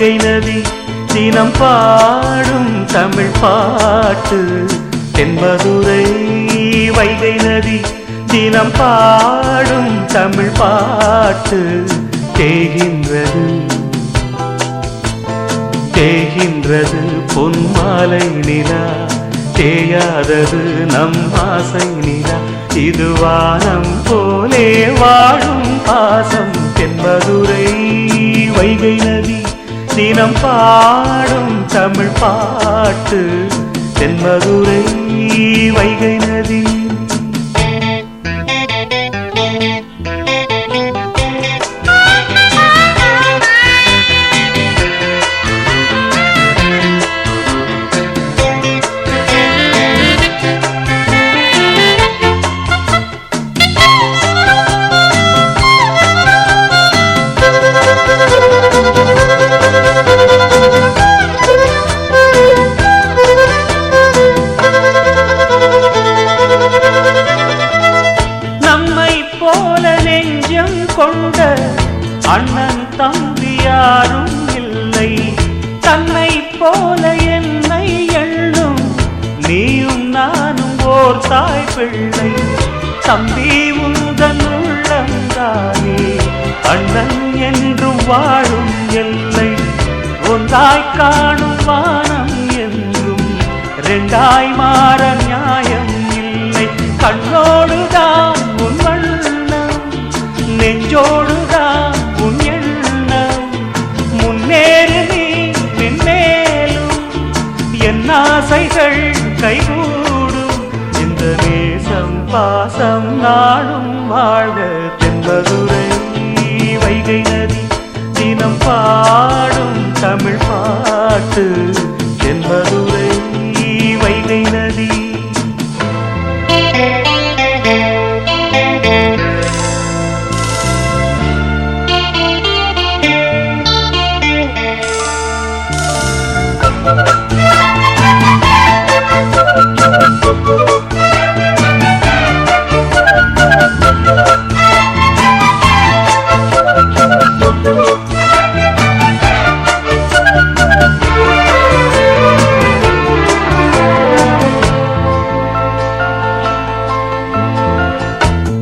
வைகை நதி தினம் பாடும் தமிழ் பாட்டு தென்மதுரை வைகை நதி தினம் பாடும் தமிழ் பாட்டு தேகின்றது தேகின்றது பொன்மாலை நிலா தேயாதது நம் ஆசை நிலா இது வானம் போலே வாழும் பாசம் தென்மதுரை வைகை நதி தினம் பாடும் தமிழ் பாட்டு தென்மதுரை வைகை நதி கொண்ட அண்ணன் தம்பி யாரும் இல்லை தன்னை போல என்னை எண்ணும் நீயும் நானும் ஓர் தாய் பிள்ளை தம்பி உந்தன் உள்ளந்தானே அண்ணன் என்றும் வாழும் எல்லை ஒன்றாய் காணும் வானம் என்றும் இரண்டாய் மாற நியாயம் இல்லை கண்ணோடுதான் உன் நெஞ்சோடுதான் உன் எண்ணம் முன்னேறு நீ மென்மேலும் என் ஆசைகள் கைகூடும் இந்த நேசம் பாசம் நாளும் வாழ்க தென்மதுரை வைகை நதி தினம் பாடும் தமிழ் பாட்டு தென்மதுரை வைகை நதி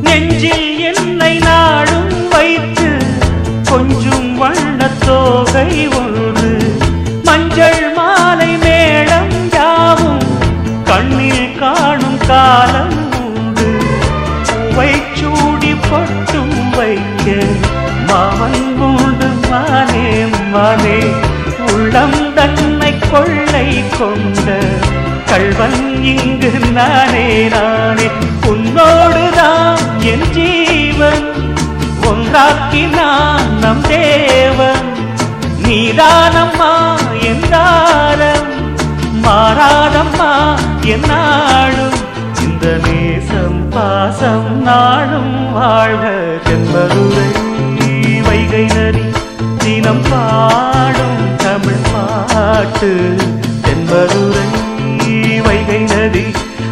நெஞ்சில் என்னை நாடும் வைத்து கொஞ்சம் வண்ணத்தோகை ஒன்று மஞ்சள் மாலை மேளம் யாவும் கண்ணில் காணும் காலம் உண்டு பூவை சூடி பொட்டும் வைக்க மாமன் உண்டு மானே மானே உள்ளம் தன்னை கொள்ளை கொண்ட கள்வன் இங்கு நானே நானே உன்னோடுதான் என் ஜீவன் ஒன்றாக்கினான் நம் தேவன் நீதானம்மா என்றாரம் மாறாதம்மா என்னாலும் இந்த நேசம் பாசம் நாளும் வாழ்க தென்மதுரை வைகை நதி தினம் பாடும் தமிழ் பாட்டு தென்மதுரை வைகை நதி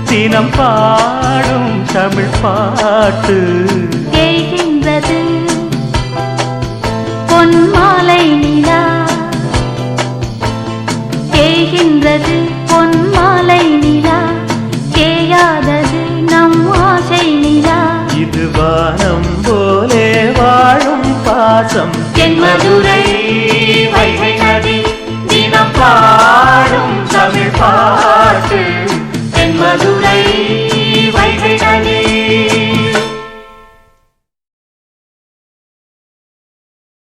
தினம் பாடும் தமிழ் பாட்டு தேய்கின்றது பொன்மாலை நிலா தேய்கின்றது பொன்மாலை நிலா தேயாதது நம் ஆசை நிலா இது வானம் போலே வாழும் பாசம் தென்மதுரை வைகை நதி தினம் பாடும் தமிழ் பாட்டு